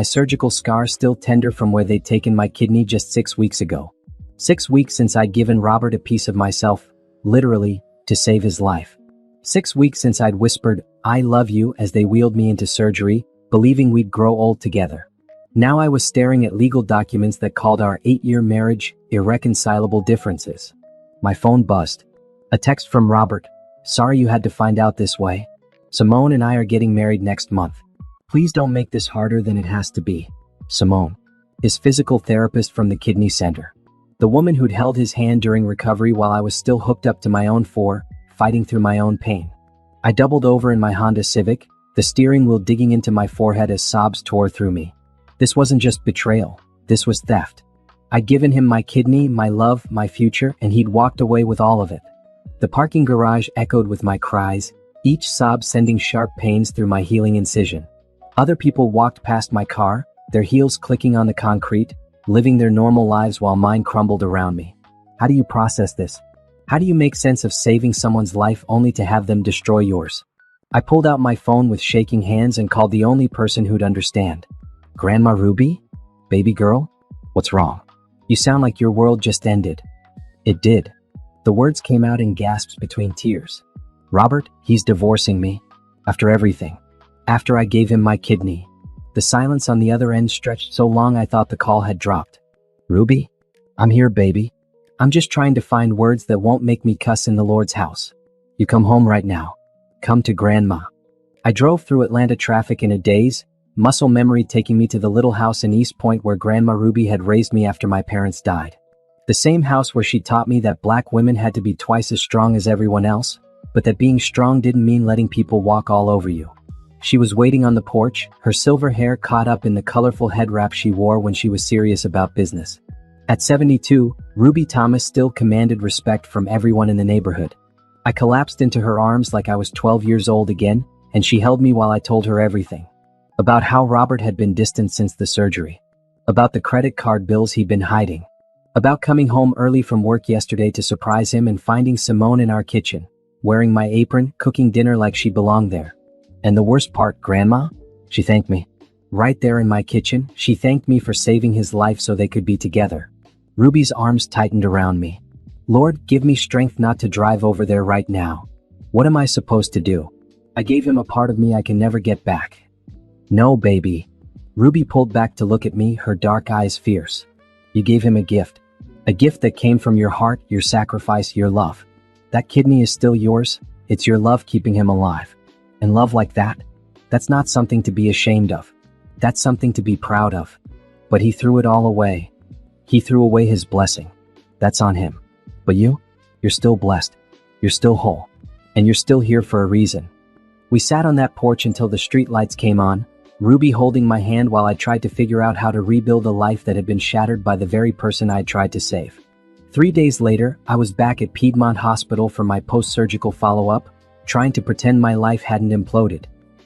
My surgical scar still tender from where they'd taken my kidney just 6 weeks ago. 6 weeks since I'd given Robert a piece of myself, literally, to save his life. 6 weeks since I'd whispered, "I love you," as they wheeled me into surgery, believing we'd grow old together. Now I was staring at legal documents that called our 8-year marriage irreconcilable differences. My phone buzzed. A text from Robert. "Sorry you had to find out this way. Simone and I are getting married next month. Please don't make this harder than it has to be. Simone." His physical therapist from the kidney center. The woman who'd held his hand during recovery while I was still hooked up to my own fighting through my own pain. I doubled over in my Honda Civic, the steering wheel digging into my forehead as sobs tore through me. This wasn't just betrayal, this was theft. I'd given him my kidney, my love, my future, and he'd walked away with all of it. The parking garage echoed with my cries, each sob sending sharp pains through my healing incision. Other people walked past my car, their heels clicking on the concrete, living their normal lives while mine crumbled around me. How do you process this? How do you make sense of saving someone's life only to have them destroy yours? I pulled out my phone with shaking hands and called the only person who'd understand. "Grandma Ruby? Baby girl? What's wrong? You sound like your world just ended." It did. The words came out in gasps between tears. "Robert, he's divorcing me. After everything. After I gave him my kidney." The silence on the other end stretched so long I thought the call had dropped. "Ruby? I'm here, baby. I'm just trying to find words that won't make me cuss in the Lord's house. You come home right now. Come to Grandma." I drove through Atlanta traffic in a daze, muscle memory taking me to the little house in East Point where Grandma Ruby had raised me after my parents died. The same house where she taught me that black women had to be twice as strong as everyone else, but that being strong didn't mean letting people walk all over you. She was waiting on the porch, her silver hair caught up in the colorful head wrap she wore when she was serious about business. At 72, Ruby Thomas still commanded respect from everyone in the neighborhood. I collapsed into her arms like I was 12 years old again, and she held me while I told her everything. About how Robert had been distant since the surgery. About the credit card bills he'd been hiding. About coming home early from work yesterday to surprise him and finding Simone in our kitchen, wearing my apron, cooking dinner like she belonged there. And the worst part, Grandma? She thanked me. Right there in my kitchen, she thanked me for saving his life so they could be together. Ruby's arms tightened around me. "Lord, give me strength not to drive over there right now. What am I supposed to do? I gave him a part of me I can never get back." "No, baby." Ruby pulled back to look at me, her dark eyes fierce. "You gave him a gift. A gift that came from your heart, your sacrifice, your love. That kidney is still yours. It's your love keeping him alive. And love like that? That's not something to be ashamed of. That's something to be proud of." But he threw it all away. He threw away his blessing. That's on him. But you're still blessed. You're still whole. And you're still here for a reason. We sat on that porch until the street lights came on, Ruby holding my hand while I tried to figure out how to rebuild a life that had been shattered by the very person I had tried to save. 3 days later, I was back at Piedmont Hospital for my post-surgical follow-up, trying to pretend my life hadn't imploded.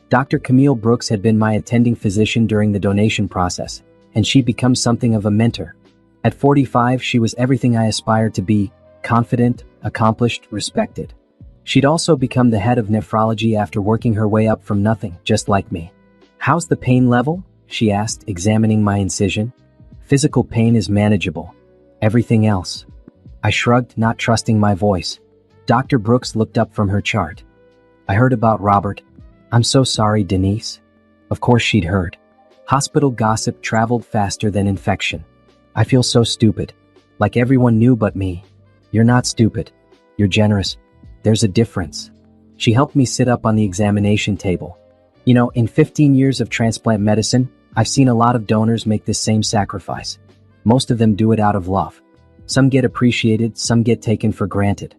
Dr. Camille Brooks had been my attending physician during the donation process, and she'd become something of a mentor. At 45, she was everything I aspired to be: confident, accomplished, respected. She'd also become the head of nephrology after working her way up from nothing, just like me. "How's the pain level?" she asked, examining my incision. "Physical pain is manageable. Everything else." I shrugged, not trusting my voice. Dr. Brooks looked up from her chart. "I heard about Robert." "I'm so sorry, Denise." Of course she'd heard. Hospital gossip traveled faster than infection. "I feel so stupid. Like everyone knew but me." "You're not stupid. You're generous. There's a difference." She helped me sit up on the examination table. "You know, in 15 years of transplant medicine, I've seen a lot of donors make this same sacrifice. Most of them do it out of love. Some get appreciated, some get taken for granted.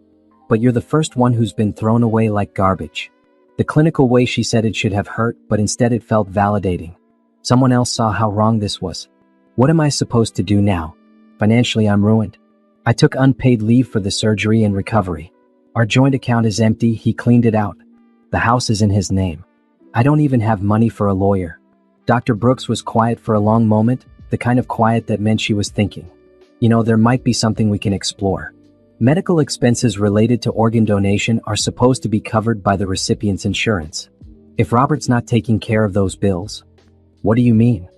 But you're the first one who's been thrown away like garbage." The clinical way she said it should have hurt, but instead it felt validating. Someone else saw how wrong this was. What am I supposed to do now? Financially, I'm ruined. I took unpaid leave for the surgery and recovery. Our joint account is empty, he cleaned it out. The house is in his name. I don't even have money for a lawyer. Dr. Brooks was quiet for a long moment, the kind of quiet that meant she was thinking. "You know, there might be something we can explore. Medical expenses related to organ donation are supposed to be covered by the recipient's insurance. If Robert's not taking care of those bills..." "What do you mean?"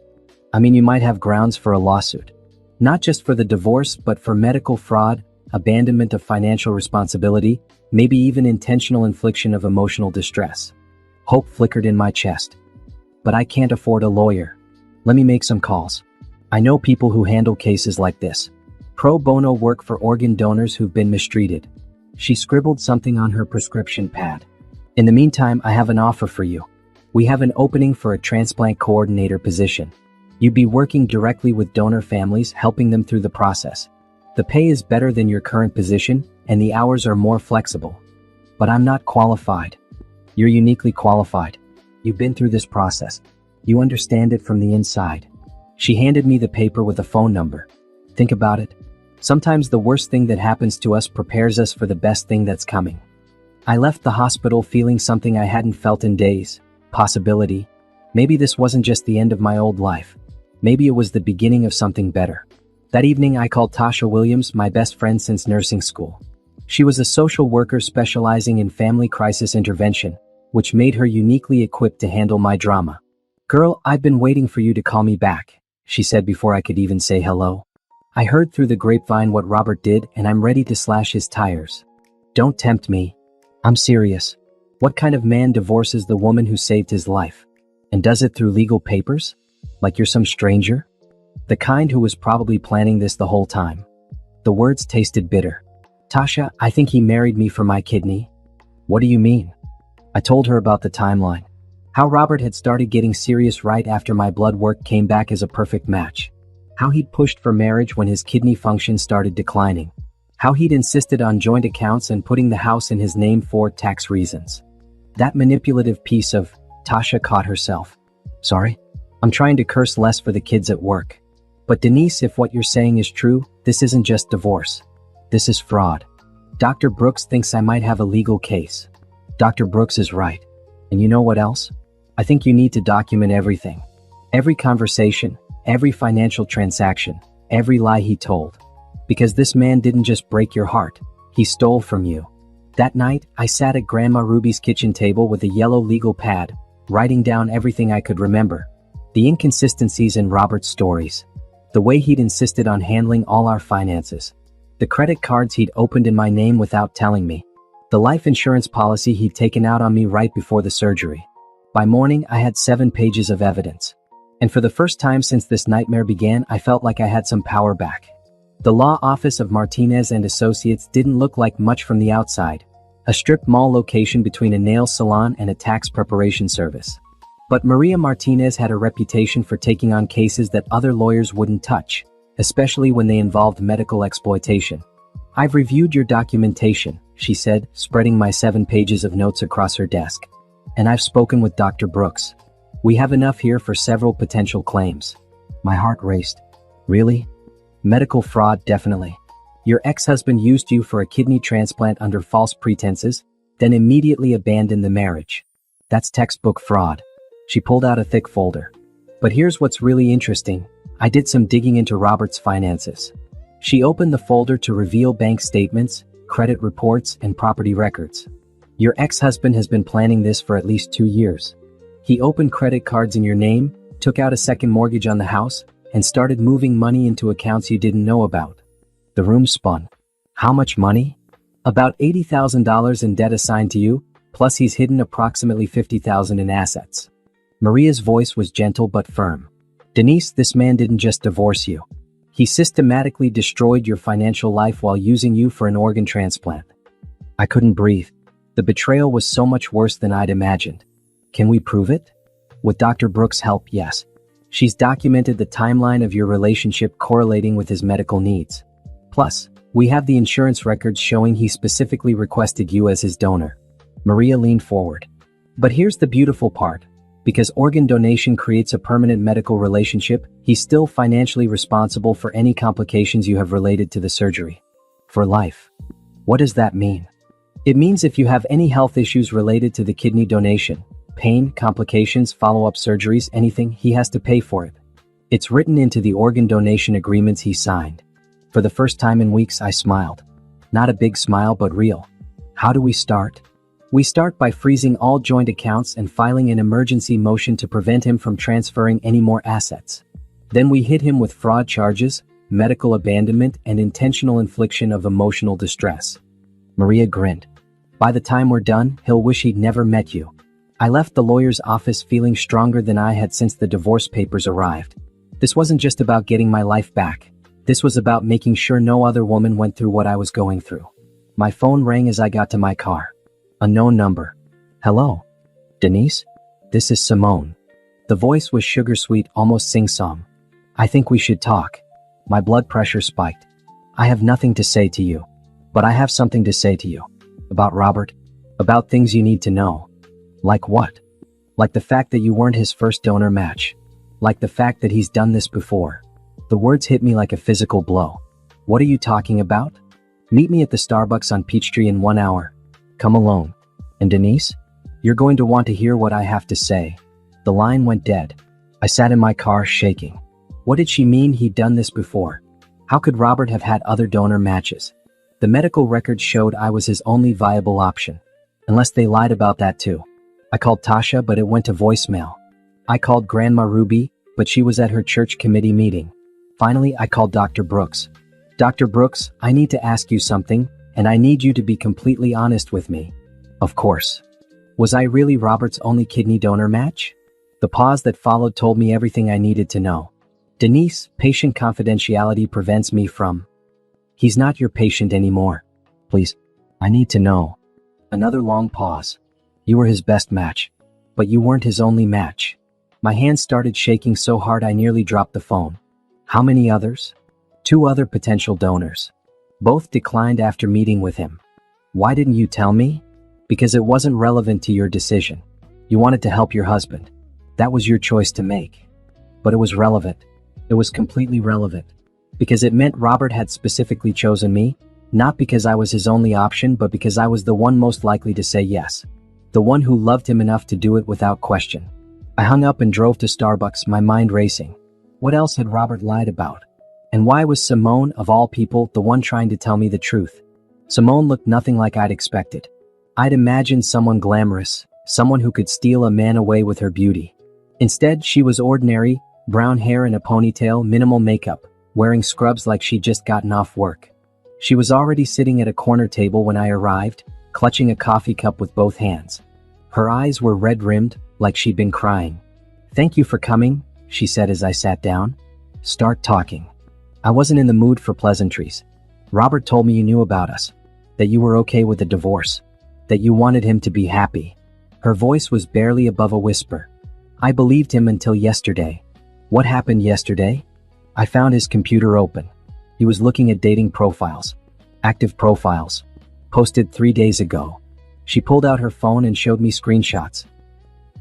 I mean, you might have grounds for a lawsuit. Not just for the divorce, but for medical fraud, abandonment of financial responsibility, maybe even intentional infliction of emotional distress. Hope flickered in my chest. But I can't afford a lawyer. Let me make some calls. I know people who handle cases like this. Pro bono work for organ donors who've been mistreated. She scribbled something on her prescription pad. In the meantime, I have an offer for you. We have an opening for a transplant coordinator position. You'd be working directly with donor families, helping them through the process. The pay is better than your current position, and the hours are more flexible. But I'm not qualified. You're uniquely qualified. You've been through this process. You understand it from the inside. She handed me the paper with a phone number. Think about it. Sometimes the worst thing that happens to us prepares us for the best thing that's coming. I left the hospital feeling something I hadn't felt in days. Possibility. Maybe this wasn't just the end of my old life. Maybe it was the beginning of something better. That evening I called Tasha Williams, my best friend since nursing school. She was a social worker specializing in family crisis intervention, which made her uniquely equipped to handle my drama. "Girl, I've been waiting for you to call me back," she said before I could even say hello. "I heard through the grapevine what Robert did, and I'm ready to slash his tires. Don't tempt me. I'm serious. What kind of man divorces the woman who saved his life? And does it through legal papers? Like you're some stranger? The kind who was probably planning this the whole time." The words tasted bitter. "Tasha, I think he married me for my kidney." "What do you mean?" I told her about the timeline. How Robert had started getting serious right after my blood work came back as a perfect match. How he'd pushed for marriage when his kidney function started declining. How he'd insisted on joint accounts and putting the house in his name for tax reasons. That manipulative piece of Tasha caught herself. "Sorry? I'm trying to curse less for the kids at work. But Denise, if what you're saying is true, this isn't just divorce. This is fraud. Dr. Brooks thinks I might have a legal case. Dr. Brooks is right. And you know what else? I think you need to document everything. Every conversation, every financial transaction, every lie he told. Because this man didn't just break your heart, he stole from you." That night, I sat at Grandma Ruby's kitchen table with a yellow legal pad, writing down everything I could remember. The inconsistencies in Robert's stories. The way he'd insisted on handling all our finances. The credit cards he'd opened in my name without telling me. The life insurance policy he'd taken out on me right before the surgery. By morning, I had 7 pages of evidence. And for the first time since this nightmare began, I felt like I had some power back. The law office of Martinez and Associates didn't look like much from the outside. A strip mall location between a nail salon and a tax preparation service. But Maria Martinez had a reputation for taking on cases that other lawyers wouldn't touch, especially when they involved medical exploitation. "I've reviewed your documentation," she said, spreading my 7 pages of notes across her desk. "And I've spoken with Dr. Brooks. We have enough here for several potential claims." My heart raced. "Really? Medical fraud, definitely. Your ex-husband used you for a kidney transplant under false pretenses, then immediately abandoned the marriage. That's textbook fraud." She pulled out a thick folder. "But here's what's really interesting. I did some digging into Robert's finances." She opened the folder to reveal bank statements, credit reports, and property records. "Your ex-husband has been planning this for at least 2 years. He opened credit cards in your name, took out a second mortgage on the house, and started moving money into accounts you didn't know about." The room spun. "How much money?" "About $80,000 in debt assigned to you, plus he's hidden approximately $50,000 in assets." Maria's voice was gentle but firm. "Denise, this man didn't just divorce you. He systematically destroyed your financial life while using you for an organ transplant." I couldn't breathe. The betrayal was so much worse than I'd imagined. "Can we prove it?" "With Dr. Brooks' help, yes. She's documented the timeline of your relationship correlating with his medical needs. Plus, we have the insurance records showing he specifically requested you as his donor." Maria leaned forward. "But here's the beautiful part. Because organ donation creates a permanent medical relationship, he's still financially responsible for any complications you have related to the surgery. For life." "What does that mean?" "It means if you have any health issues related to the kidney donation, pain, complications, follow-up surgeries, anything, he has to pay for it. It's written into the organ donation agreements he signed." For the first time in weeks, I smiled. Not a big smile, but real. "How do we start?" "We start by freezing all joint accounts and filing an emergency motion to prevent him from transferring any more assets." Then we hit him with fraud charges, medical abandonment, and intentional infliction of emotional distress. Maria grinned. By the time we're done, he'll wish he'd never met you. I left the lawyer's office feeling stronger than I had since the divorce papers arrived. This wasn't just about getting my life back. This was about making sure no other woman went through what I was going through. My phone rang as I got to my car. Unknown number. Hello? Denise? This is Simone. The voice was sugar-sweet, almost sing-song. I think we should talk. My blood pressure spiked. I have nothing to say to you. But I have something to say to you. About Robert. About things you need to know. Like what? Like the fact that you weren't his first donor match. Like the fact that he's done this before. The words hit me like a physical blow. What are you talking about? Meet me at the Starbucks on Peachtree in 1 hour. Come alone. And Denise? You're going to want to hear what I have to say. The line went dead. I sat in my car shaking. What did she mean he'd done this before? How could Robert have had other donor matches? The medical records showed I was his only viable option. Unless they lied about that too. I called Tasha, but it went to voicemail. I called Grandma Ruby, but she was at her church committee meeting. Finally, I called Dr. Brooks. Dr. Brooks, I need to ask you something, and I need you to be completely honest with me. Of course. Was I really Robert's only kidney donor match? The pause that followed told me everything I needed to know. Denise, patient confidentiality prevents me from. He's not your patient anymore. Please, I need to know. Another long pause. You were his best match. But you weren't his only match. My hands started shaking so hard I nearly dropped the phone. How many others? 2 other potential donors. Both declined after meeting with him. Why didn't you tell me? Because it wasn't relevant to your decision. You wanted to help your husband. That was your choice to make. But it was relevant. It was completely relevant. Because it meant Robert had specifically chosen me, not because I was his only option, but because I was the one most likely to say yes. The one who loved him enough to do it without question. I hung up and drove to Starbucks, my mind racing. What else had Robert lied about? And why was Simone, of all people, the one trying to tell me the truth? Simone looked nothing like I'd expected. I'd imagined someone glamorous, someone who could steal a man away with her beauty. Instead, she was ordinary, brown hair in a ponytail, minimal makeup, wearing scrubs like she'd just gotten off work. She was already sitting at a corner table when I arrived, clutching a coffee cup with both hands. Her eyes were red-rimmed, like she'd been crying. "Thank you for coming," she said as I sat down. "Start talking." I wasn't in the mood for pleasantries. Robert told me you knew about us, that you were okay with the divorce, that you wanted him to be happy. Her voice was barely above a whisper. I believed him until yesterday. What happened yesterday? I found his computer open. He was looking at dating profiles. Active profiles. Posted 3 days ago. She pulled out her phone and showed me screenshots.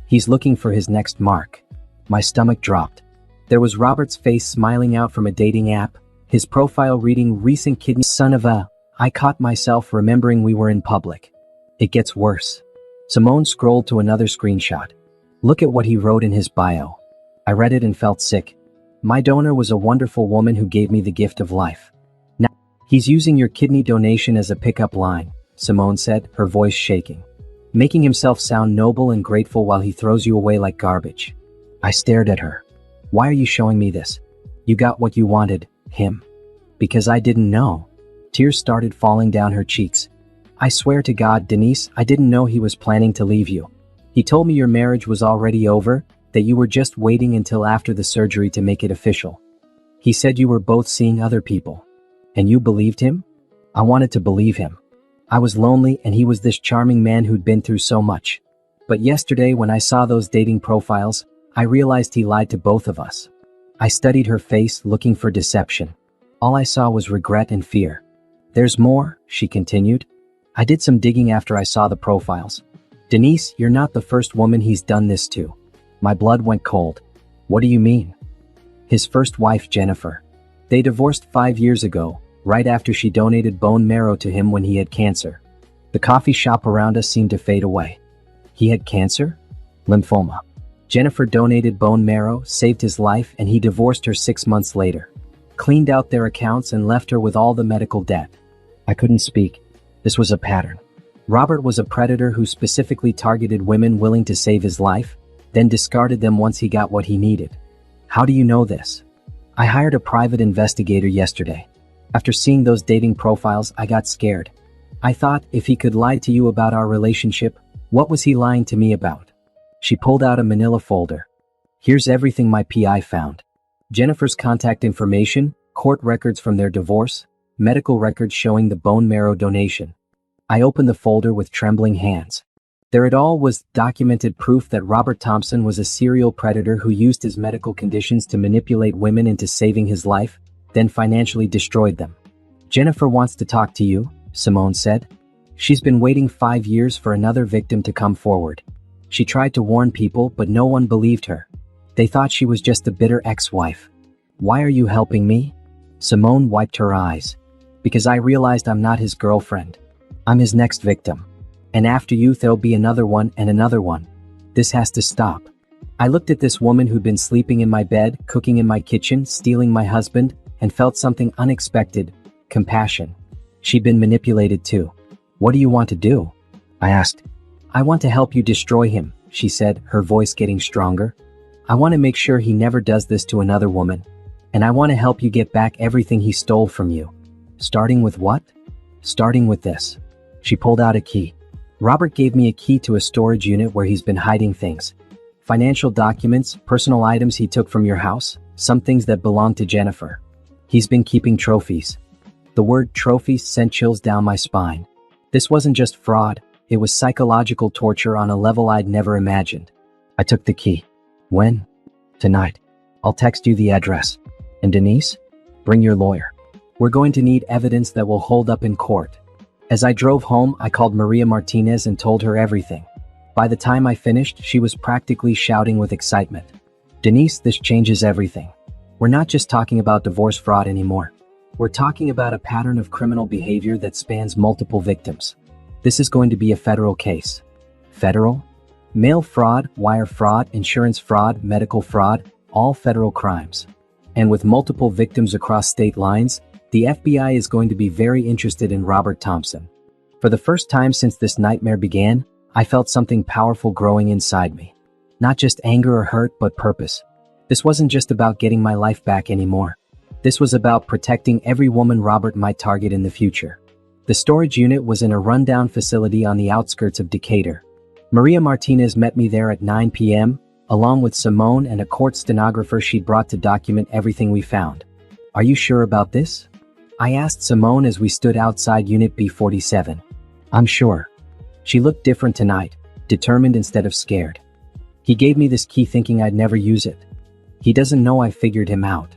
He's looking for his next mark. My stomach dropped. There was Robert's face smiling out from a dating app, his profile reading recent kidney son of a. I caught myself remembering we were in public. It gets worse. Simone scrolled to another screenshot. Look at what he wrote in his bio. I read it and felt sick. My donor was a wonderful woman who gave me the gift of life. Now, he's using your kidney donation as a pickup line, Simone said, her voice shaking. Making himself sound noble and grateful while he throws you away like garbage. I stared at her. Why are you showing me this? You got what you wanted, him. Because I didn't know. Tears started falling down her cheeks. I swear to God, Denise, I didn't know he was planning to leave you. He told me your marriage was already over, that you were just waiting until after the surgery to make it official. He said you were both seeing other people. And you believed him? I wanted to believe him. I was lonely and he was this charming man who'd been through so much. But yesterday when I saw those dating profiles, I realized he lied to both of us. I studied her face, looking for deception. All I saw was regret and fear. There's more, she continued. I did some digging after I saw the profiles. Denise, you're not the first woman he's done this to. My blood went cold. What do you mean? His first wife, Jennifer. They divorced 5 years ago, right after she donated bone marrow to him when he had cancer. The coffee shop around us seemed to fade away. He had cancer? Lymphoma. Jennifer donated bone marrow, saved his life, and he divorced her 6 months later. Cleaned out their accounts and left her with all the medical debt. I couldn't speak. This was a pattern. Robert was a predator who specifically targeted women willing to save his life, then discarded them once he got what he needed. How do you know this? I hired a private investigator yesterday. After seeing those dating profiles, I got scared. I thought, if he could lie to you about our relationship, what was he lying to me about? She pulled out a manila folder. Here's everything my PI found. Jennifer's contact information, court records from their divorce, medical records showing the bone marrow donation. I opened the folder with trembling hands. There it all was, documented proof that Robert Thompson was a serial predator who used his medical conditions to manipulate women into saving his life, then financially destroyed them. Jennifer wants to talk to you, Simone said. She's been waiting 5 years for another victim to come forward. She tried to warn people, but no one believed her. They thought she was just a bitter ex-wife. Why are you helping me? Simone wiped her eyes. Because I realized I'm not his girlfriend. I'm his next victim. And after you, there'll be another one and another one. This has to stop. I looked at this woman who'd been sleeping in my bed, cooking in my kitchen, stealing my husband, and felt something unexpected, compassion. She'd been manipulated too. What do you want to do? I asked. I want to help you destroy him, she said, her voice getting stronger. I want to make sure he never does this to another woman. And I want to help you get back everything he stole from you. Starting with what? Starting with this. She pulled out a key. Robert gave me a key to a storage unit where he's been hiding things. Financial documents, personal items he took from your house, some things that belong to Jennifer. He's been keeping trophies. The word trophies sent chills down my spine. This wasn't just fraud, it was psychological torture on a level I'd never imagined. I took the key. When? Tonight. I'll text you the address. And Denise? Bring your lawyer. We're going to need evidence that will hold up in court. As I drove home, I called Maria Martinez and told her everything. By the time I finished, she was practically shouting with excitement. Denise, this changes everything. We're not just talking about divorce fraud anymore. We're talking about a pattern of criminal behavior that spans multiple victims. This is going to be a federal case. Federal? Mail fraud, wire fraud, insurance fraud, medical fraud, all federal crimes. And with multiple victims across state lines, the FBI is going to be very interested in Robert Thompson. For the first time since this nightmare began, I felt something powerful growing inside me. Not just anger or hurt, but purpose. This wasn't just about getting my life back anymore. This was about protecting every woman Robert might target in the future. The storage unit was in a rundown facility on the outskirts of Decatur. Maria Martinez met me there at 9 p.m., along with Simone and a court stenographer she'd brought to document everything we found. Are you sure about this? I asked Simone as we stood outside Unit B47. I'm sure. She looked different tonight, determined instead of scared. He gave me this key thinking I'd never use it. He doesn't know I figured him out.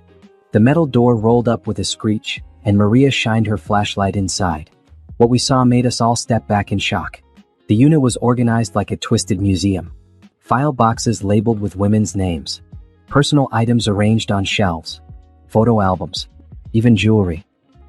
The metal door rolled up with a screech, and Maria shined her flashlight inside. What we saw made us all step back in shock. The unit was organized like a twisted museum. File boxes labeled with women's names. Personal items arranged on shelves. Photo albums. Even jewelry.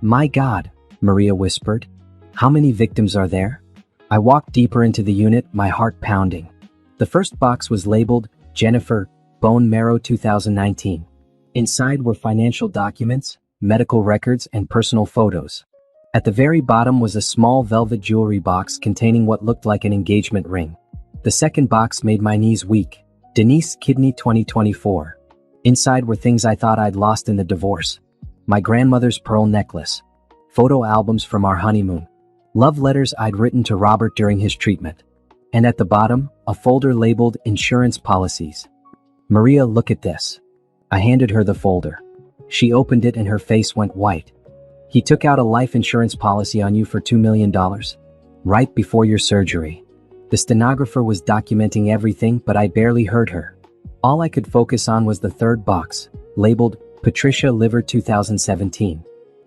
My God, Maria whispered. How many victims are there? I walked deeper into the unit, my heart pounding. The first box was labeled, Jennifer, Bone Marrow 2019. Inside were financial documents, medical records, and personal photos. At the very bottom was a small velvet jewelry box containing what looked like an engagement ring. The second box made my knees weak. Denise, Kidney 2024. Inside were things I thought I'd lost in the divorce. My grandmother's pearl necklace. Photo albums from our honeymoon. Love letters I'd written to Robert during his treatment. And at the bottom, a folder labeled Insurance Policies. Maria, look at this. I handed her the folder. She opened it and her face went white. He took out a life insurance policy on you for $2 million. Right before your surgery. The stenographer was documenting everything, but I barely heard her. All I could focus on was the third box, labeled Patricia Liver 2017.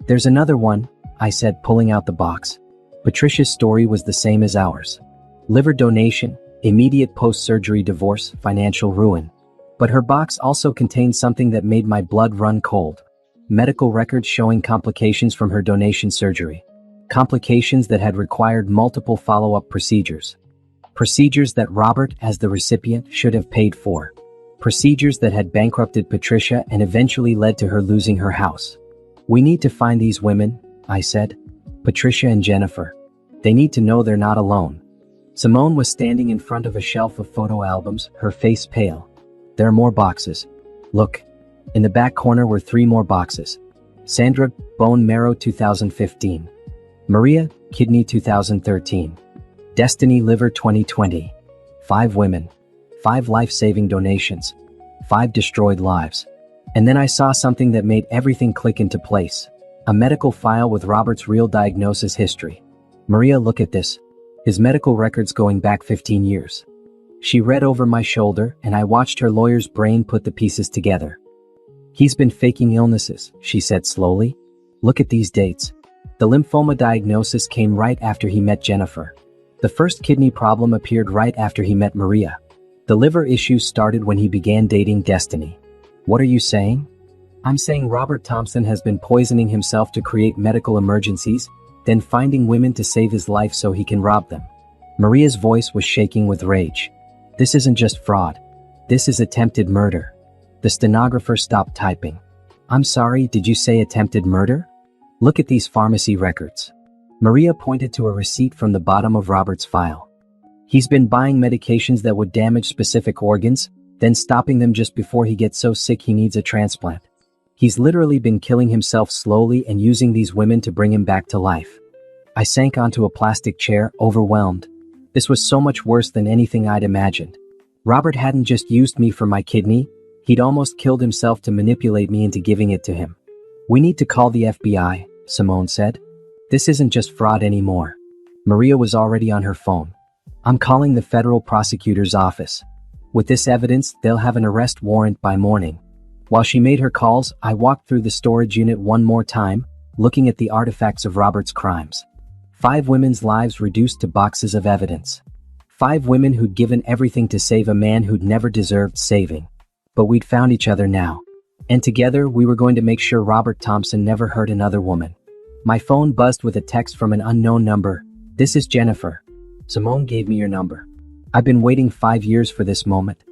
There's another one, I said, pulling out the box. Patricia's story was the same as ours. Liver donation, immediate post-surgery divorce, financial ruin. But her box also contained something that made my blood run cold. Medical records showing complications from her donation surgery. Complications that had required multiple follow-up procedures. Procedures that Robert, as the recipient, should have paid for. Procedures that had bankrupted Patricia and eventually led to her losing her house. We need to find these women, I said. Patricia and Jennifer. They need to know they're not alone. Simone was standing in front of a shelf of photo albums, her face pale. There are more boxes. Look. In the back corner were 3 more boxes. Sandra, bone marrow 2015. Maria, kidney 2013. Destiny, liver 2020. 5 women. 5 life-saving donations. 5 destroyed lives. And then I saw something that made everything click into place. A medical file with Robert's real diagnosis history. Maria, look at this. His medical records going back 15 years. She read over my shoulder, and I watched her lawyer's brain put the pieces together. He's been faking illnesses, she said slowly. Look at these dates. The lymphoma diagnosis came right after he met Jennifer. The first kidney problem appeared right after he met Maria. The liver issues started when he began dating Destiny. What are you saying? I'm saying Robert Thompson has been poisoning himself to create medical emergencies, then finding women to save his life so he can rob them. Maria's voice was shaking with rage. This isn't just fraud. This is attempted murder. The stenographer stopped typing. I'm sorry, did you say attempted murder? Look at these pharmacy records. Maria pointed to a receipt from the bottom of Robert's file. He's been buying medications that would damage specific organs, then stopping them just before he gets so sick he needs a transplant. He's literally been killing himself slowly and using these women to bring him back to life. I sank onto a plastic chair, overwhelmed. This was so much worse than anything I'd imagined. Robert hadn't just used me for my kidney, he'd almost killed himself to manipulate me into giving it to him. We need to call the FBI, Simone said. This isn't just fraud anymore. Maria was already on her phone. I'm calling the federal prosecutor's office. With this evidence, they'll have an arrest warrant by morning. While she made her calls, I walked through the storage unit one more time, looking at the artifacts of Robert's crimes. 5 women's lives reduced to boxes of evidence. 5 women who'd given everything to save a man who'd never deserved saving. But we'd found each other now. And together, we were going to make sure Robert Thompson never hurt another woman. My phone buzzed with a text from an unknown number. This is Jennifer. Simone gave me your number. I've been waiting 5 years for this moment.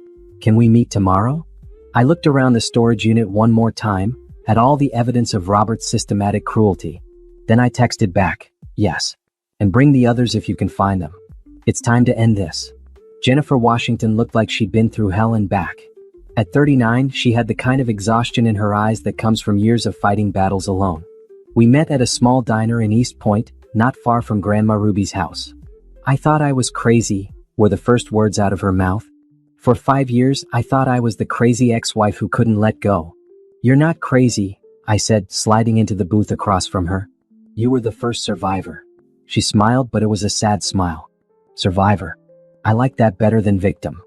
Can we meet tomorrow? I looked around the storage unit one more time, at all the evidence of Robert's systematic cruelty. Then I texted back, yes. And bring the others if you can find them. It's time to end this. Jennifer Washington looked like she'd been through hell and back. At 39, she had the kind of exhaustion in her eyes that comes from years of fighting battles alone. We met at a small diner in East Point, not far from Grandma Ruby's house. I thought I was crazy, were the first words out of her mouth. For 5 years, I thought I was the crazy ex-wife who couldn't let go. You're not crazy, I said, sliding into the booth across from her. You were the first survivor. She smiled, but it was a sad smile. Survivor. I like that better than victim.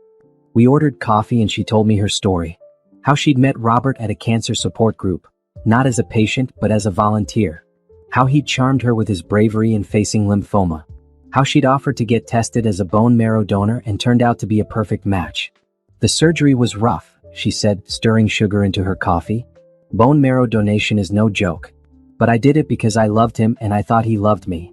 We ordered coffee and she told me her story. How she'd met Robert at a cancer support group, not as a patient but as a volunteer. How he'd charmed her with his bravery in facing lymphoma. How she'd offered to get tested as a bone marrow donor and turned out to be a perfect match. The surgery was rough, she said, stirring sugar into her coffee. Bone marrow donation is no joke. But I did it because I loved him and I thought he loved me.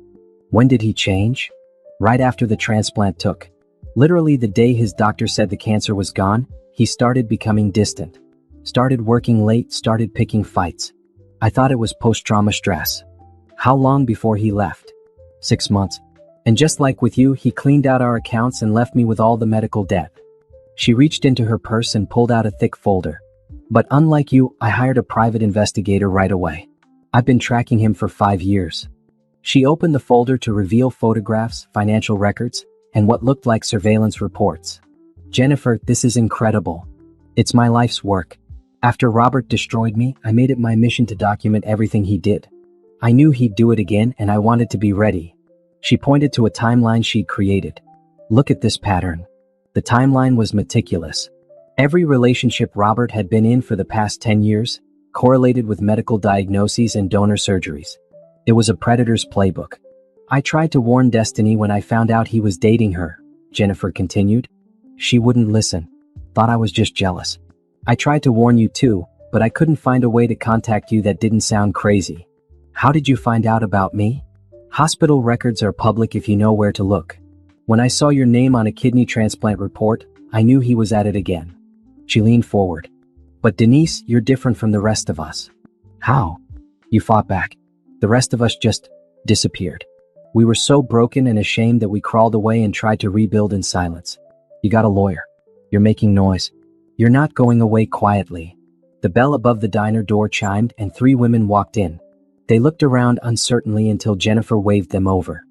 When did he change? Right after the transplant took. Literally the day his doctor said the cancer was gone, he started becoming distant. Started working late, started picking fights. I thought it was post-trauma stress. How long before he left? 6 months. And just like with you, he cleaned out our accounts and left me with all the medical debt. She reached into her purse and pulled out a thick folder. But unlike you, I hired a private investigator right away. I've been tracking him for 5 years. She opened the folder to reveal photographs, financial records, and what looked like surveillance reports. Jennifer, this is incredible. It's my life's work. After Robert destroyed me, I made it my mission to document everything he did. I knew he'd do it again and I wanted to be ready. She pointed to a timeline she'd created. Look at this pattern. The timeline was meticulous. Every relationship Robert had been in for the past 10 years, correlated with medical diagnoses and donor surgeries. It was a predator's playbook. I tried to warn Destiny when I found out he was dating her, Jennifer continued. She wouldn't listen. Thought I was just jealous. I tried to warn you too, but I couldn't find a way to contact you that didn't sound crazy. How did you find out about me? Hospital records are public if you know where to look. When I saw your name on a kidney transplant report, I knew he was at it again. She leaned forward. But Denise, you're different from the rest of us. How? You fought back. The rest of us just disappeared. We were so broken and ashamed that we crawled away and tried to rebuild in silence. You got a lawyer. You're making noise. You're not going away quietly. The bell above the diner door chimed and 3 women walked in. They looked around uncertainly until Jennifer waved them over.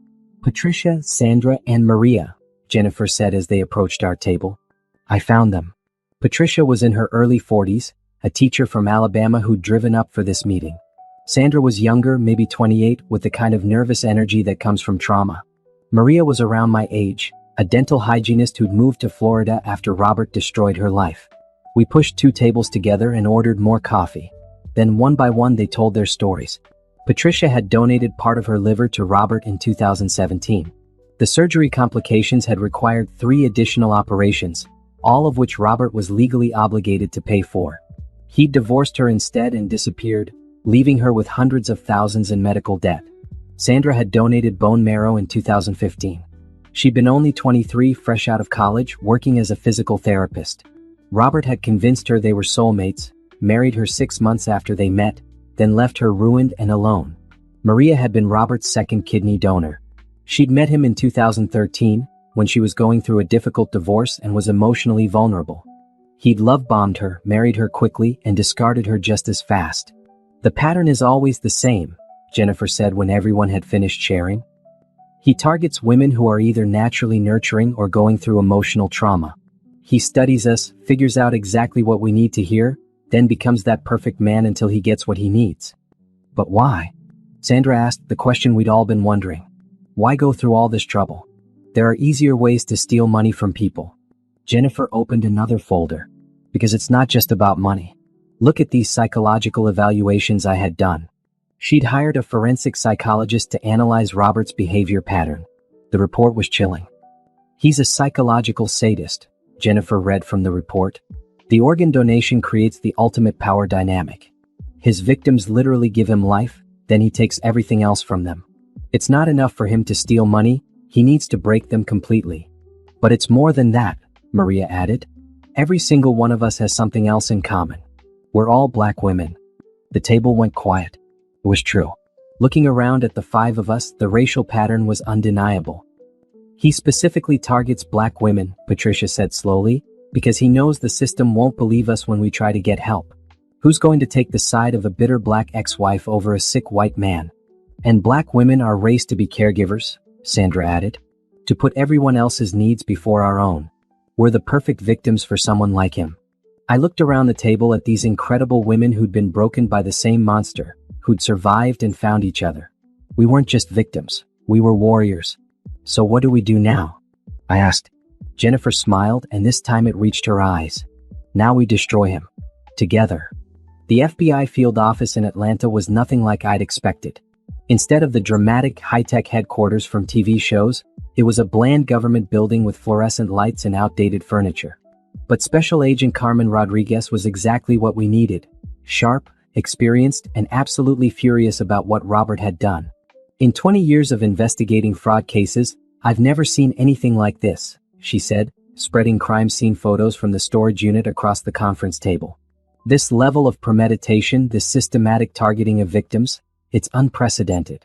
"Patricia, Sandra, and Maria," Jennifer said as they approached our table. "I found them." Patricia was in her early 40s, a teacher from Alabama who'd driven up for this meeting. Sandra was younger, maybe 28, with the kind of nervous energy that comes from trauma. Maria was around my age, a dental hygienist who'd moved to Florida after Robert destroyed her life. We pushed 2 tables together and ordered more coffee. Then one by one they told their stories. Patricia had donated part of her liver to Robert in 2017. The surgery complications had required 3 additional operations, all of which Robert was legally obligated to pay for. He'd divorced her instead and disappeared, leaving her with hundreds of thousands in medical debt. Sandra had donated bone marrow in 2015. She'd been only 23, fresh out of college, working as a physical therapist. Robert had convinced her they were soulmates, married her 6 months after they met, then left her ruined and alone. Maria had been Robert's second kidney donor. She'd met him in 2013, when she was going through a difficult divorce and was emotionally vulnerable. He'd love-bombed her, married her quickly, and discarded her just as fast. "The pattern is always the same," Jennifer said when everyone had finished sharing. "He targets women who are either naturally nurturing or going through emotional trauma. He studies us, figures out exactly what we need to hear, then becomes that perfect man until he gets what he needs." "But why?" Sandra asked, the question we'd all been wondering. "Why go through all this trouble? There are easier ways to steal money from people." Jennifer opened another folder. "Because it's not just about money. Look at these psychological evaluations I had done." She'd hired a forensic psychologist to analyze Robert's behavior pattern. The report was chilling. "He's a psychological sadist," Jennifer read from the report. "The organ donation creates the ultimate power dynamic. His victims literally give him life, then he takes everything else from them. It's not enough for him to steal money, he needs to break them completely. But it's more than that," Maria added. "Every single one of us has something else in common. We're all Black women." The table went quiet. It was true. Looking around at the 5 of us, the racial pattern was undeniable. "He specifically targets Black women," Patricia said slowly, "because he knows the system won't believe us when we try to get help. Who's going to take the side of a bitter Black ex-wife over a sick white man? And Black women are raised to be caregivers," Sandra added, "to put everyone else's needs before our own. We're the perfect victims for someone like him." I looked around the table at these incredible women who'd been broken by the same monster, who'd survived and found each other. We weren't just victims, we were warriors. "So what do we do now?" I asked. Jennifer smiled, and this time it reached her eyes. "Now we destroy him. Together." The FBI field office in Atlanta was nothing like I'd expected. Instead of the dramatic, high-tech headquarters from TV shows, it was a bland government building with fluorescent lights and outdated furniture. But Special Agent Carmen Rodriguez was exactly what we needed. Sharp, experienced, and absolutely furious about what Robert had done. "In 20 years of investigating fraud cases, I've never seen anything like this," she said, spreading crime scene photos from the storage unit across the conference table. "This level of premeditation, this systematic targeting of victims, it's unprecedented."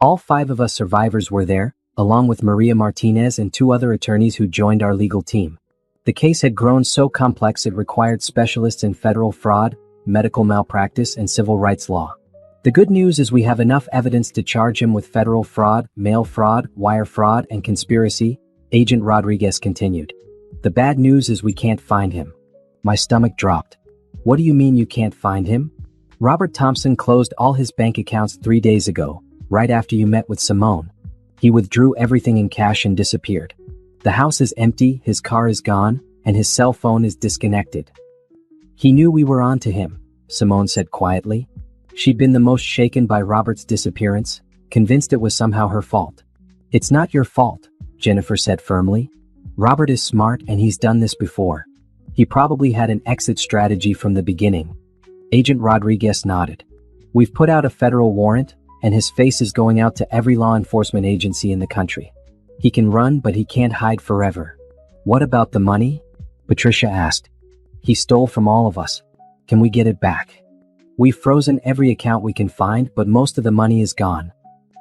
All 5 of us survivors were there, along with Maria Martinez and 2 other attorneys who joined our legal team. The case had grown so complex it required specialists in federal fraud, medical malpractice, and civil rights law. "The good news is we have enough evidence to charge him with federal fraud, mail fraud, wire fraud, and conspiracy," Agent Rodriguez continued. "The bad news is we can't find him." My stomach dropped. "What do you mean you can't find him?" "Robert Thompson closed all his bank accounts 3 days ago, right after you met with Simone. He withdrew everything in cash and disappeared. The house is empty, his car is gone, and his cell phone is disconnected." "He knew we were on to him," Simone said quietly. She'd been the most shaken by Robert's disappearance, convinced it was somehow her fault. "It's not your fault," Jennifer said firmly. "Robert is smart and he's done this before. He probably had an exit strategy from the beginning." Agent Rodriguez nodded. "We've put out a federal warrant, and his face is going out to every law enforcement agency in the country. He can run, but he can't hide forever." "What about the money?" Patricia asked. "He stole from all of us. Can we get it back?" "We've frozen every account we can find, but most of the money is gone.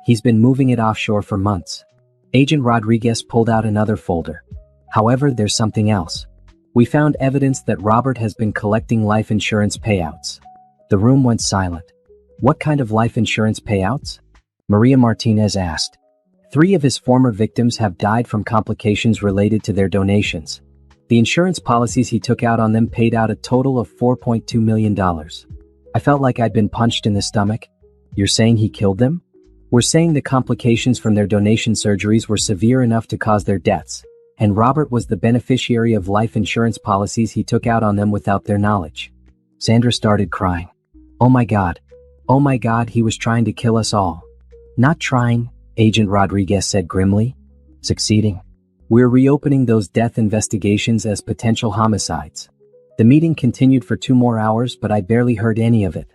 He's been moving it offshore for months." Agent Rodriguez pulled out another folder. "However, there's something else. We found evidence that Robert has been collecting life insurance payouts. The room went silent. What kind of life insurance payouts? Maria Martinez asked. 3 of his former victims have died from complications related to their donations. The insurance policies he took out on them paid out a total of $4.2 million. I felt like I'd been punched in the stomach. You're saying he killed them? We're saying the complications from their donation surgeries were severe enough to cause their deaths, and Robert was the beneficiary of life insurance policies he took out on them without their knowledge. Sandra started crying. Oh my God, he was trying to kill us all. Not trying, Agent Rodriguez said grimly. Succeeding. We're reopening those death investigations as potential homicides. The meeting continued for 2 more hours, but I barely heard any of it.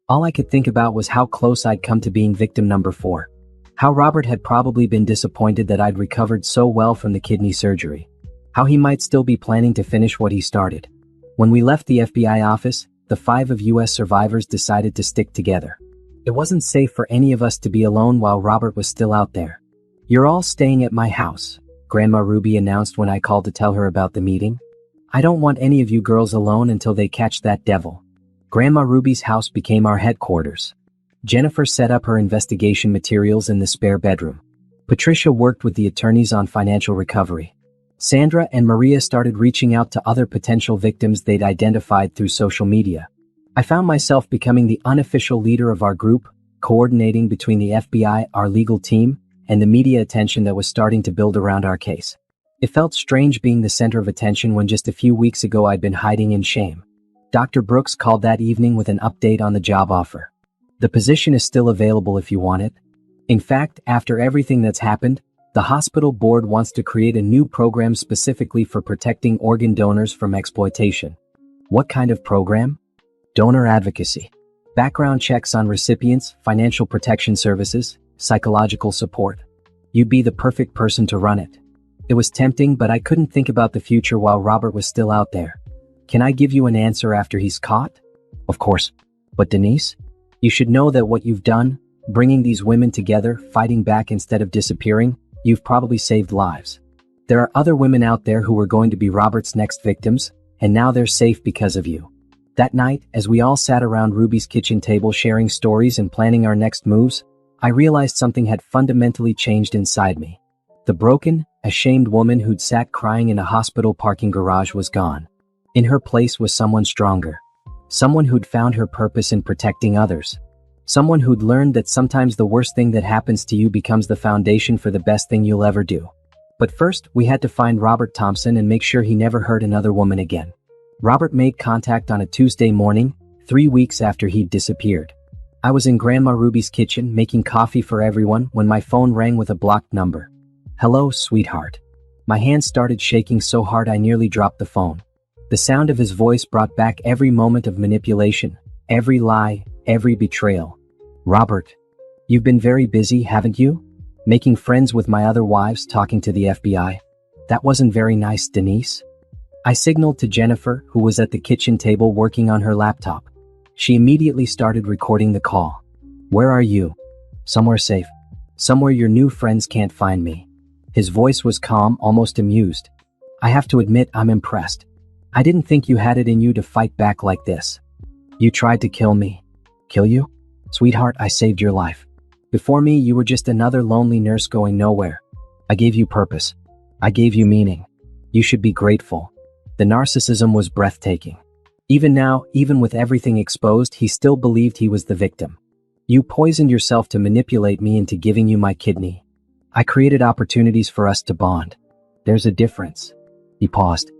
All I could think about was how close I'd come to being victim number 4. How Robert had probably been disappointed that I'd recovered so well from the kidney surgery. How he might still be planning to finish what he started. When we left the FBI office, the 5 of U.S. survivors decided to stick together. It wasn't safe for any of us to be alone while Robert was still out there. You're all staying at my house, Grandma Ruby announced when I called to tell her about the meeting. I don't want any of you girls alone until they catch that devil. Grandma Ruby's house became our headquarters. Jennifer set up her investigation materials in the spare bedroom. Patricia worked with the attorneys on financial recovery. Sandra and Maria started reaching out to other potential victims they'd identified through social media. I found myself becoming the unofficial leader of our group, coordinating between the FBI, our legal team, and the media attention that was starting to build around our case. It felt strange being the center of attention when just a few weeks ago I'd been hiding in shame. Dr. Brooks called that evening with an update on the job offer. The position is still available if you want it. In fact, after everything that's happened, the hospital board wants to create a new program specifically for protecting organ donors from exploitation. What kind of program? Donor advocacy. Background checks on recipients, financial protection services, psychological support. You'd be the perfect person to run it. It was tempting, but I couldn't think about the future while Robert was still out there. Can I give you an answer after he's caught? Of course. But Denise, you should know that what you've done, bringing these women together, fighting back instead of disappearing, you've probably saved lives. There are other women out there who were going to be Robert's next victims, and now they're safe because of you. That night, as we all sat around Ruby's kitchen table sharing stories and planning our next moves, I realized something had fundamentally changed inside me. The broken, ashamed woman who'd sat crying in a hospital parking garage was gone. In her place was someone stronger. Someone who'd found her purpose in protecting others. Someone who'd learned that sometimes the worst thing that happens to you becomes the foundation for the best thing you'll ever do. But first, we had to find Robert Thompson and make sure he never hurt another woman again. Robert made contact on a Tuesday morning, 3 weeks after he'd disappeared. I was in Grandma Ruby's kitchen making coffee for everyone when my phone rang with a blocked number. Hello, sweetheart. My hands started shaking so hard I nearly dropped the phone. The sound of his voice brought back every moment of manipulation, every lie, every betrayal. Robert, you've been very busy, haven't you? Making friends with my other wives, talking to the FBI. That wasn't very nice, Denise. I signaled to Jennifer, who was at the kitchen table working on her laptop. She immediately started recording the call. Where are you? Somewhere safe. Somewhere your new friends can't find me. His voice was calm, almost amused. I have to admit, I'm impressed. I didn't think you had it in you to fight back like this. You tried to kill me. Kill you? Sweetheart, I saved your life. Before me, you were just another lonely nurse going nowhere. I gave you purpose. I gave you meaning. You should be grateful. The narcissism was breathtaking. Even now, even with everything exposed, he still believed he was the victim. You poisoned yourself to manipulate me into giving you my kidney. I created opportunities for us to bond. There's a difference. He paused.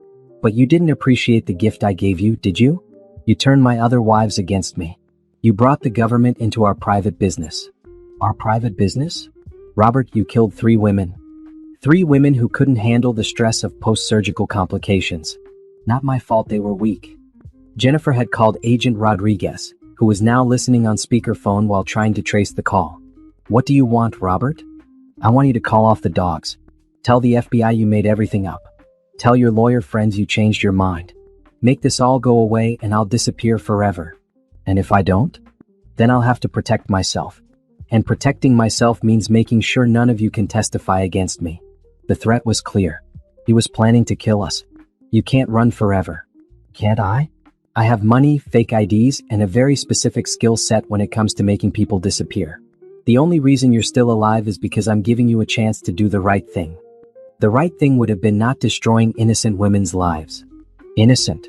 But you didn't appreciate the gift I gave you, did you? You turned my other wives against me. You brought the government into our private business. Our private business? Robert, you killed 3 women. 3 women who couldn't handle the stress of post-surgical complications. Not my fault they were weak. Jennifer had called Agent Rodriguez, who was now listening on speakerphone while trying to trace the call. What do you want, Robert? I want you to call off the dogs. Tell the FBI you made everything up. Tell your lawyer friends you changed your mind. Make this all go away and I'll disappear forever. And if I don't? Then I'll have to protect myself. And protecting myself means making sure none of you can testify against me. The threat was clear. He was planning to kill us. You can't run forever. Can't I? I have money, fake IDs, and a very specific skill set when it comes to making people disappear. The only reason you're still alive is because I'm giving you a chance to do the right thing. The right thing would have been not destroying innocent women's lives. Innocent.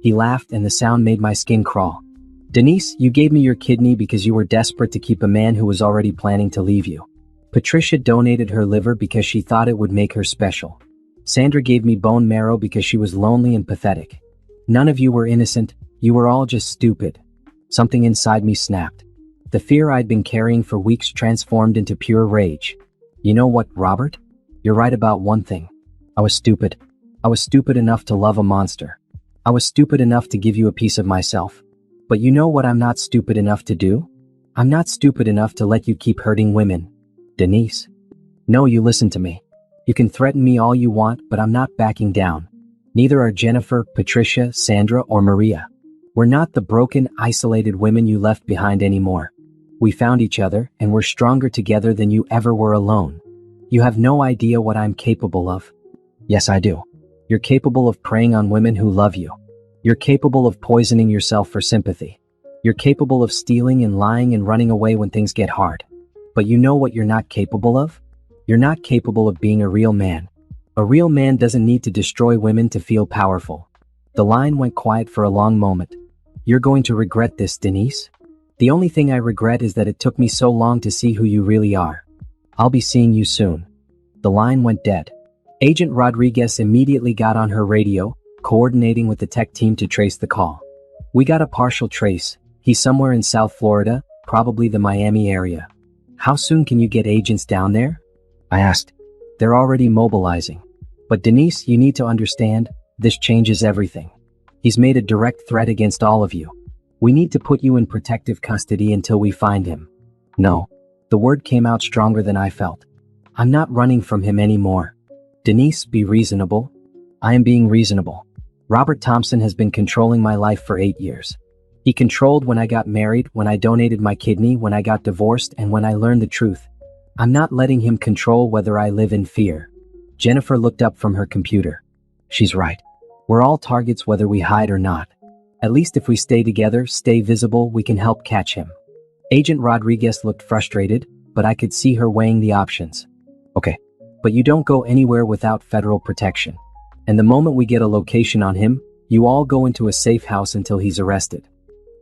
He laughed and the sound made my skin crawl. Denise, you gave me your kidney because you were desperate to keep a man who was already planning to leave you. Patricia donated her liver because she thought it would make her special. Sandra gave me bone marrow because she was lonely and pathetic. None of you were innocent, you were all just stupid. Something inside me snapped. The fear I'd been carrying for weeks transformed into pure rage. You know what, Robert? You're right about one thing. I was stupid. I was stupid enough to love a monster. I was stupid enough to give you a piece of myself. But you know what I'm not stupid enough to do? I'm not stupid enough to let you keep hurting women. Denise. No, you listen to me. You can threaten me all you want, but I'm not backing down. Neither are Jennifer, Patricia, Sandra, or Maria. We're not the broken, isolated women you left behind anymore. We found each other, and we're stronger together than you ever were alone. You have no idea what I'm capable of. Yes, I do. You're capable of preying on women who love you. You're capable of poisoning yourself for sympathy. You're capable of stealing and lying and running away when things get hard. But you know what you're not capable of? You're not capable of being a real man. A real man doesn't need to destroy women to feel powerful. The line went quiet for a long moment. You're going to regret this, Denise. The only thing I regret is that it took me so long to see who you really are. I'll be seeing you soon. The line went dead. Agent Rodriguez immediately got on her radio, coordinating with the tech team to trace the call. We got a partial trace. He's somewhere in South Florida, probably the Miami area. How soon can you get agents down there? I asked. They're already mobilizing. But Denise, you need to understand, this changes everything. He's made a direct threat against all of you. We need to put you in protective custody until we find him. No. The word came out stronger than I felt. I'm not running from him anymore. Denise, be reasonable. I am being reasonable. Robert Thompson has been controlling my life for 8 years. He controlled when I got married, when I donated my kidney, when I got divorced, and when I learned the truth. I'm not letting him control whether I live in fear. Jennifer looked up from her computer. She's right. We're all targets whether we hide or not. At least if we stay together, stay visible, we can help catch him. Agent Rodriguez looked frustrated, but I could see her weighing the options. Okay, but you don't go anywhere without federal protection. And the moment we get a location on him, you all go into a safe house until he's arrested.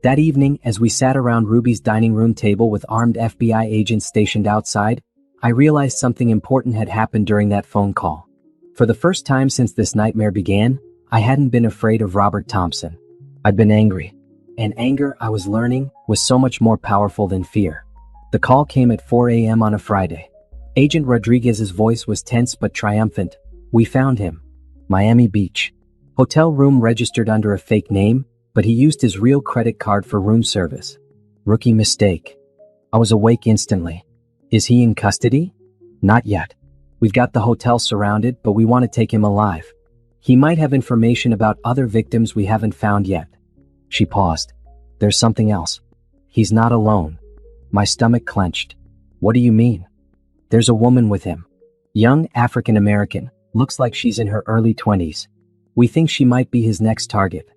That evening, as we sat around Ruby's dining room table with armed FBI agents stationed outside, I realized something important had happened during that phone call. For the first time since this nightmare began, I hadn't been afraid of Robert Thompson. I'd been angry. And anger, I was learning, was so much more powerful than fear. The call came at 4 a.m. on a Friday. Agent Rodriguez's voice was tense but triumphant. We found him. Miami Beach. Hotel room registered under a fake name, but he used his real credit card for room service. Rookie mistake. I was awake instantly. Is he in custody? Not yet. We've got the hotel surrounded, but we want to take him alive. He might have information about other victims we haven't found yet. She paused. There's something else. He's not alone. My stomach clenched. What do you mean? There's a woman with him. Young, African American. Looks like she's in her early 20s. We think she might be his next target.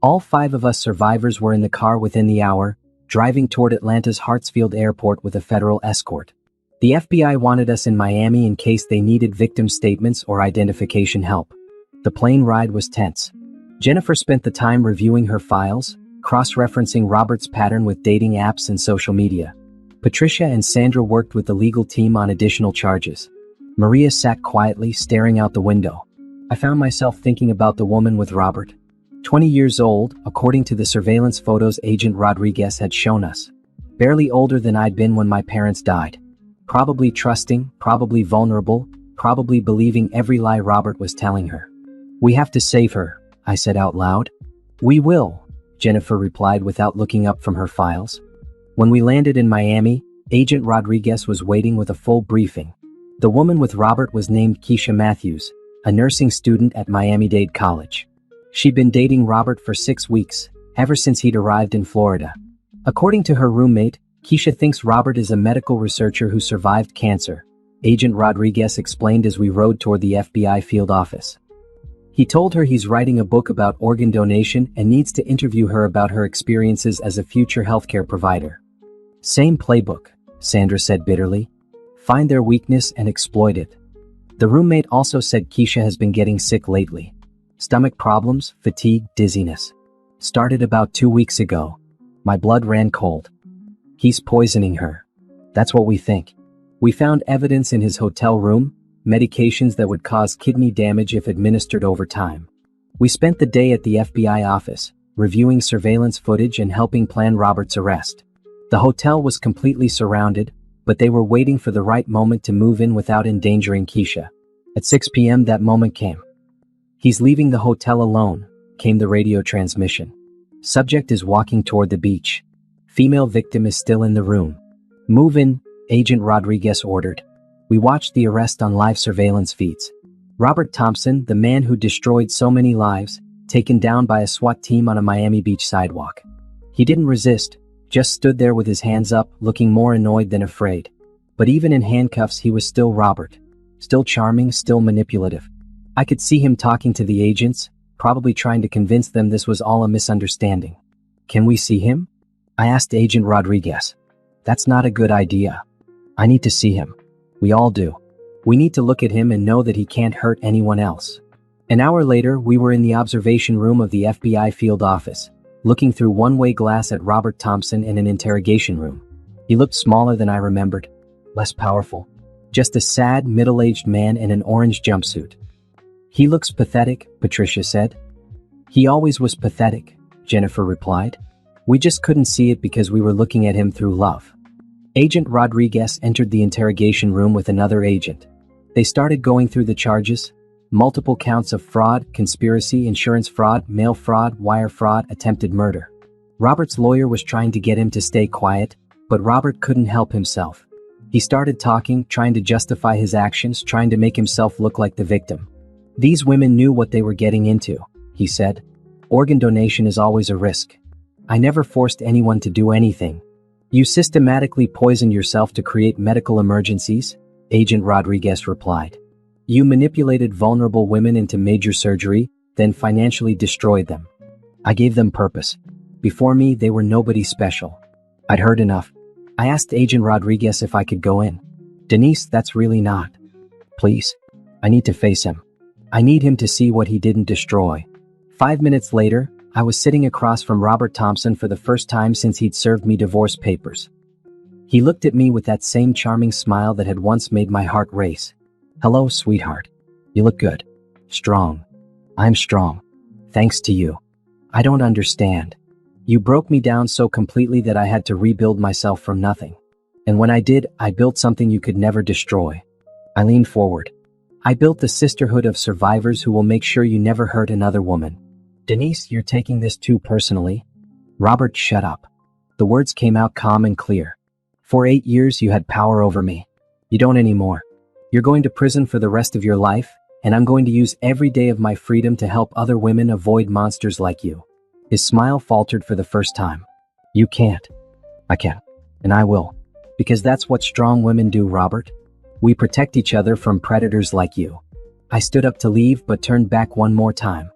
All 5 of us survivors were in the car within the hour, driving toward Atlanta's Hartsfield Airport with a federal escort. The FBI wanted us in Miami in case they needed victim statements or identification help. The plane ride was tense. Jennifer spent the time reviewing her files, cross-referencing Robert's pattern with dating apps and social media. Patricia and Sandra worked with the legal team on additional charges. Maria sat quietly, staring out the window. I found myself thinking about the woman with Robert. 20 years old, according to the surveillance photos Agent Rodriguez had shown us. Barely older than I'd been when my parents died. Probably trusting, probably vulnerable, probably believing every lie Robert was telling her. We have to save her, I said out loud. We will, Jennifer replied without looking up from her files. When we landed in Miami, Agent Rodriguez was waiting with a full briefing. The woman with Robert was named Keisha Matthews, a nursing student at Miami-Dade College. She'd been dating Robert for 6 weeks, ever since he'd arrived in Florida. According to her roommate, Keisha thinks Robert is a medical researcher who survived cancer, Agent Rodriguez explained as we rode toward the FBI field office. He told her he's writing a book about organ donation and needs to interview her about her experiences as a future healthcare provider. Same playbook, Sandra said bitterly. Find their weakness and exploit it. The roommate also said Keisha has been getting sick lately. Stomach problems, fatigue, dizziness. Started about 2 weeks ago. My blood ran cold. He's poisoning her. That's what we think. We found evidence in his hotel room, medications that would cause kidney damage if administered over time. We spent the day at the FBI office, reviewing surveillance footage and helping plan Robert's arrest. The hotel was completely surrounded, but they were waiting for the right moment to move in without endangering Keisha. At 6 p.m. that moment came. He's leaving the hotel alone, came the radio transmission. Subject is walking toward the beach. Female victim is still in the room. Move in, Agent Rodriguez ordered. We watched the arrest on live surveillance feeds. Robert Thompson, the man who destroyed so many lives, taken down by a SWAT team on a Miami Beach sidewalk. He didn't resist, just stood there with his hands up, looking more annoyed than afraid. But even in handcuffs, he was still Robert. Still charming, still manipulative. I could see him talking to the agents, probably trying to convince them this was all a misunderstanding. Can we see him? I asked Agent Rodriguez. That's not a good idea. I need to see him. We all do. We need to look at him and know that he can't hurt anyone else. An hour later, we were in the observation room of the FBI field office, looking through one-way glass at Robert Thompson in an interrogation room. He looked smaller than I remembered, less powerful. Just a sad, middle-aged man in an orange jumpsuit. He looks pathetic, Patricia said. He always was pathetic, Jennifer replied. We just couldn't see it because we were looking at him through love. Agent Rodriguez entered the interrogation room with another agent. They started going through the charges, multiple counts of fraud, conspiracy, insurance fraud, mail fraud, wire fraud, attempted murder. Robert's lawyer was trying to get him to stay quiet, but Robert couldn't help himself. He started talking, trying to justify his actions, trying to make himself look like the victim. These women knew what they were getting into, he said. Organ donation is always a risk. I never forced anyone to do anything. You systematically poisoned yourself to create medical emergencies, Agent Rodriguez replied. You manipulated vulnerable women into major surgery, then financially destroyed them. I gave them purpose. Before me, they were nobody special. I'd heard enough. I asked Agent Rodriguez if I could go in. Denise, that's really not. Please. I need to face him. I need him to see what he didn't destroy. 5 minutes later, I was sitting across from Robert Thompson for the first time since he'd served me divorce papers. He looked at me with that same charming smile that had once made my heart race. Hello, sweetheart. You look good. Strong. I'm strong. Thanks to you. I don't understand. You broke me down so completely that I had to rebuild myself from nothing. And when I did, I built something you could never destroy. I leaned forward. I built the sisterhood of survivors who will make sure you never hurt another woman. Denise, you're taking this too personally. Robert, shut up. The words came out calm and clear. For 8 years, you had power over me. You don't anymore. You're going to prison for the rest of your life, and I'm going to use every day of my freedom to help other women avoid monsters like you. His smile faltered for the first time. You can't. I can. And I will. Because that's what strong women do, Robert. We protect each other from predators like you. I stood up to leave but turned back one more time.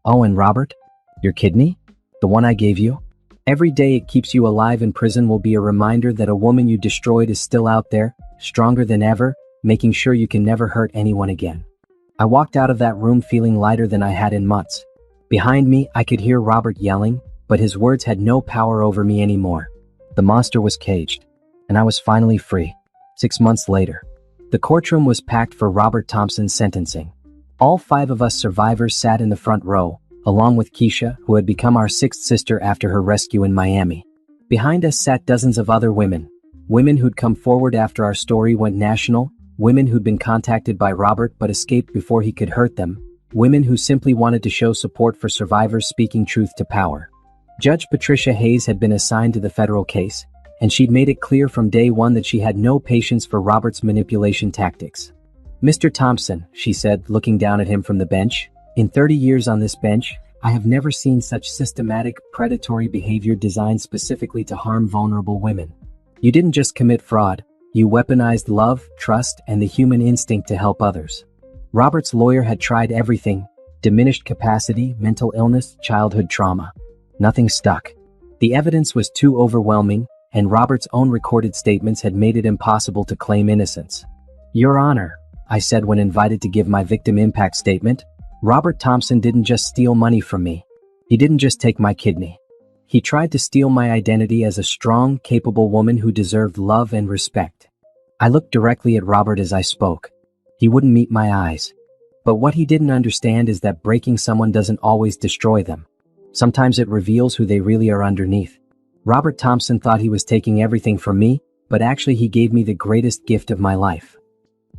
Oh, and Robert? Your kidney? The one I gave you? Every day it keeps you alive in prison will be a reminder that a woman you destroyed is still out there, stronger than ever, making sure you can never hurt anyone again. I walked out of that room feeling lighter than I had in months. Behind me, I could hear Robert yelling, but his words had no power over me anymore. The monster was caged, and I was finally free. 6 months later, the courtroom was packed for Robert Thompson's sentencing. All 5 of us survivors sat in the front row, along with Keisha, who had become our 6th sister after her rescue in Miami. Behind us sat dozens of other women. Women who'd come forward after our story went national, women who'd been contacted by Robert but escaped before he could hurt them, women who simply wanted to show support for survivors speaking truth to power. Judge Patricia Hayes had been assigned to the federal case, and she'd made it clear from day one that she had no patience for Robert's manipulation tactics. Mr. Thompson, she said, looking down at him from the bench, in 30 years on this bench, I have never seen such systematic, predatory behavior designed specifically to harm vulnerable women. You didn't just commit fraud, you weaponized love, trust, and the human instinct to help others. Robert's lawyer had tried everything, Diminished capacity, mental illness, childhood trauma. Nothing stuck. The evidence was too overwhelming, and Robert's own recorded statements had made it impossible to claim innocence. Your Honor, I said when invited to give my victim impact statement, Robert Thompson didn't just steal money from me. He didn't just take my kidney. He tried to steal my identity as a strong, capable woman who deserved love and respect. I looked directly at Robert as I spoke. He wouldn't meet my eyes. But what he didn't understand is that breaking someone doesn't always destroy them. Sometimes it reveals who they really are underneath. Robert Thompson thought he was taking everything from me, but actually he gave me the greatest gift of my life.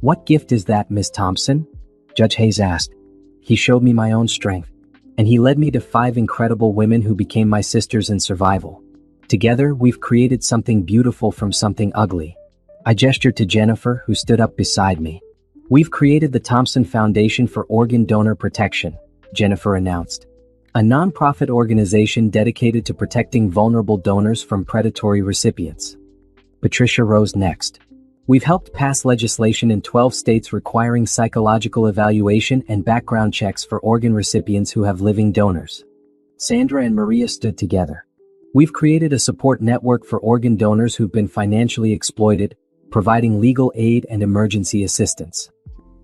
What gift is that, Miss Thompson? Judge Hayes asked. He showed me my own strength, and he led me to 5 incredible women who became my sisters in survival. Together, we've created something beautiful from something ugly. I gestured to Jennifer, who stood up beside me. We've created the Thompson Foundation for Organ Donor Protection, Jennifer announced. A non-profit organization dedicated to protecting vulnerable donors from predatory recipients. Patricia rose next. We've helped pass legislation in 12 states requiring psychological evaluation and background checks for organ recipients who have living donors. Sandra and Maria stood together. We've created a support network for organ donors who've been financially exploited, providing legal aid and emergency assistance.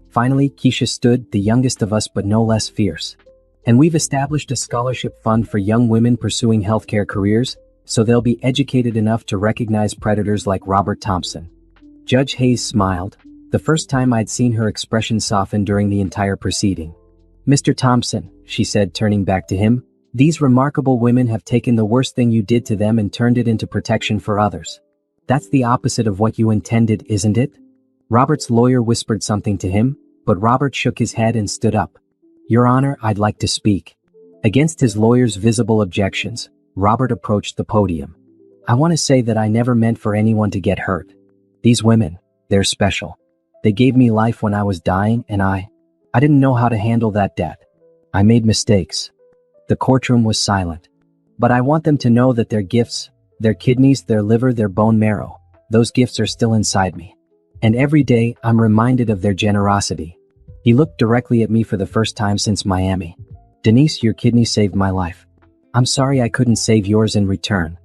Finally, Keisha stood, the youngest of us but no less fierce. And we've established a scholarship fund for young women pursuing healthcare careers, so they'll be educated enough to recognize predators like Robert Thompson. Judge Hayes smiled, the first time I'd seen her expression soften during the entire proceeding. Mr. Thompson, she said, turning back to him, these remarkable women have taken the worst thing you did to them and turned it into protection for others. That's the opposite of what you intended, isn't it? Robert's lawyer whispered something to him, but Robert shook his head and stood up. Your Honor, I'd like to speak. Against his lawyer's visible objections, Robert approached the podium. I want to say that I never meant for anyone to get hurt. These women, they're special. They gave me life when I was dying, and I didn't know how to handle that death. I made mistakes. The courtroom was silent. But I want them to know that their gifts, their kidneys, their liver, their bone marrow, those gifts are still inside me. And every day, I'm reminded of their generosity. He looked directly at me for the first time since Miami. Denise, your kidney saved my life. I'm sorry I couldn't save yours in return.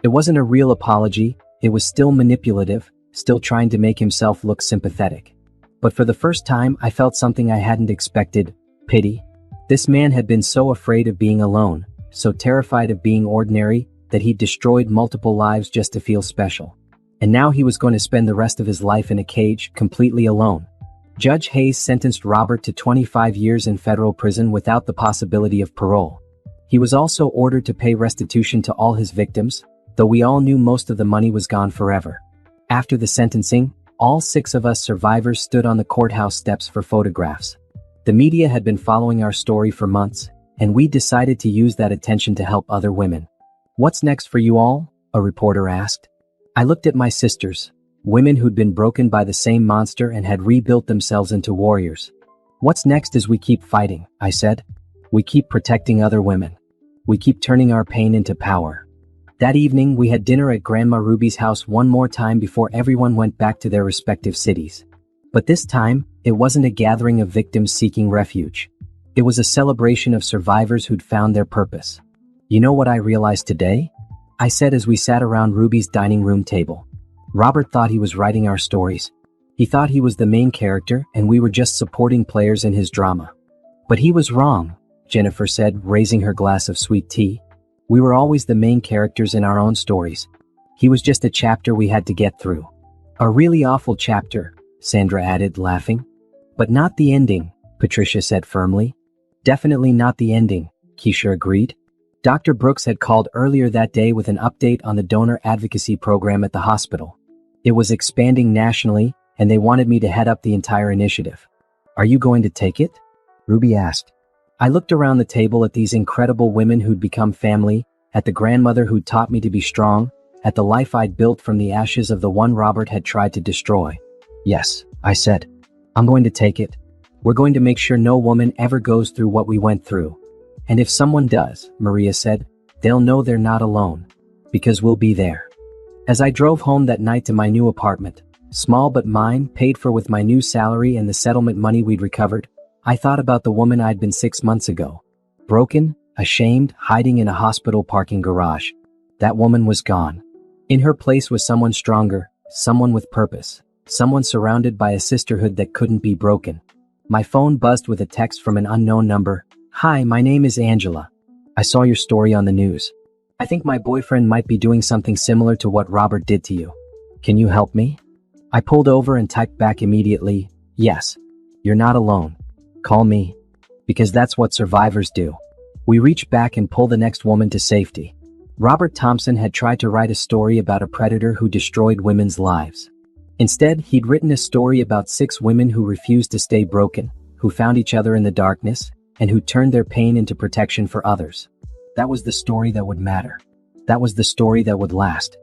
It wasn't a real apology, it was still manipulative, still trying to make himself look sympathetic. But for the first time, I felt something I hadn't expected, pity. This man had been so afraid of being alone, so terrified of being ordinary, that he'd destroyed multiple lives just to feel special. And now he was going to spend the rest of his life in a cage, completely alone. Judge Hayes sentenced Robert to 25 years in federal prison without the possibility of parole. He was also ordered to pay restitution to all his victims, though we all knew most of the money was gone forever. After the sentencing, all 6 of us survivors stood on the courthouse steps for photographs. The media had been following our story for months, and we decided to use that attention to help other women. What's next for you all? A reporter asked. I looked at my sisters, women who'd been broken by the same monster and had rebuilt themselves into warriors. What's next is we keep fighting, I said. We keep protecting other women. We keep turning our pain into power. That evening, we had dinner at Grandma Ruby's house one more time before everyone went back to their respective cities. But this time, it wasn't a gathering of victims seeking refuge. It was a celebration of survivors who'd found their purpose. You know what I realized today? I said as we sat around Ruby's dining room table. Robert thought he was writing our stories. He thought he was the main character and we were just supporting players in his drama. But he was wrong, Jennifer said, raising her glass of sweet tea. We were always the main characters in our own stories. He was just a chapter we had to get through. A really awful chapter, Sandra added, laughing. But not the ending, Patricia said firmly. Definitely not the ending, Keisha agreed. Dr. Brooks had called earlier that day with an update on the donor advocacy program at the hospital. It was expanding nationally, and they wanted me to head up the entire initiative. Are you going to take it? Ruby asked. I looked around the table at these incredible women who'd become family, at the grandmother who'd taught me to be strong, at the life I'd built from the ashes of the one Robert had tried to destroy. Yes, I said. I'm going to take it. We're going to make sure no woman ever goes through what we went through. And if someone does, Maria said, they'll know they're not alone. Because we'll be there. As I drove home that night to my new apartment, small but mine, paid for with my new salary and the settlement money we'd recovered, I thought about the woman I'd been 6 months ago. Broken, ashamed, hiding in a hospital parking garage. That woman was gone. In her place was someone stronger, someone with purpose, someone surrounded by a sisterhood that couldn't be broken. My phone buzzed with a text from an unknown number. "Hi, my name is Angela. I saw your story on the news. I think my boyfriend might be doing something similar to what Robert did to you. Can you help me?" I pulled over and typed back immediately, "Yes. You're not alone. Call me." Because that's what survivors do. We reach back and pull the next woman to safety. Robert Thompson had tried to write a story about a predator who destroyed women's lives. Instead, he'd written a story about 6 women who refused to stay broken, who found each other in the darkness, and who turned their pain into protection for others. That was the story that would matter. That was the story that would last.